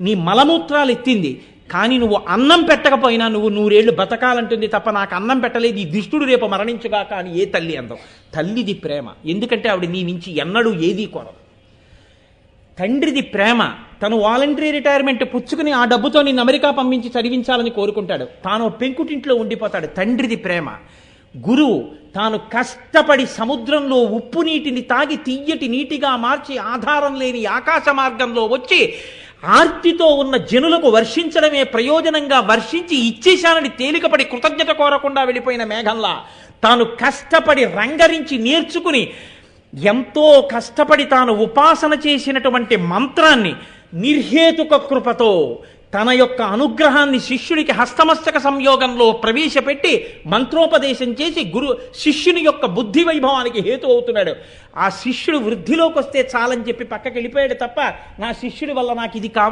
నీ మలమూత్రాలు ఎత్తింది, కానీ నువ్వు అన్నం పెట్టకపోయినా నువ్వు 100 ఏళ్ళు బతకాలంటుంది తప్ప నాకు అన్నం పెట్టలేదు, ఈ దుష్టుడు రేపు మరణించుగాక అని ఏ తల్లి అందం. తల్లిది ప్రేమ, ఎందుకంటే ఆవిడ నీ నుంచి ఎన్నడూ ఏదీ కొరదు. తండ్రిది ప్రేమ, తను వాలంటరీ రిటైర్మెంట్ పుచ్చుకుని ఆ డబ్బుతో నిన్ను అమెరికా పంపించి చదివించాలని కోరుకుంటాడు, తాను పెంకుటింట్లో ఉండిపోతాడు. తండ్రిది ప్రేమ. గురువు తాను కష్టపడి సముద్రంలో ఉప్పు నీటిని తాగి తీయటి నీటిగా మార్చి ఆధారం లేని ఆకాశ మార్గంలో వచ్చి ఆర్తితో ఉన్న జనులకు వర్షించడమే ప్రయోజనంగా వర్షించి ఇచ్చేశానని తేలికపడి కృతజ్ఞత కోరకుండా వెళ్ళిపోయిన మేఘంలా తాను కష్టపడి రంగరించి నేర్చుకుని ఎంతో కష్టపడి తాను ఉపాసన చేసినటువంటి మంత్రాన్ని నిర్హేతుక కృపతో తన యొక్క అనుగ్రహాన్ని శిష్యుడికి హస్తమస్తక సంయోగంలో ప్రవేశపెట్టి మంత్రోపదేశం చేసి శిష్యుని యొక్క బుద్ధి వైభవానికి హేతు అవుతున్నాడు. ఆ శిష్యుడు వృద్ధిలోకి వస్తే చాలని చెప్పి పక్కకి వెళ్ళిపోయాడు తప్ప నా శిష్యుడి వల్ల నాకు ఇది కావాలి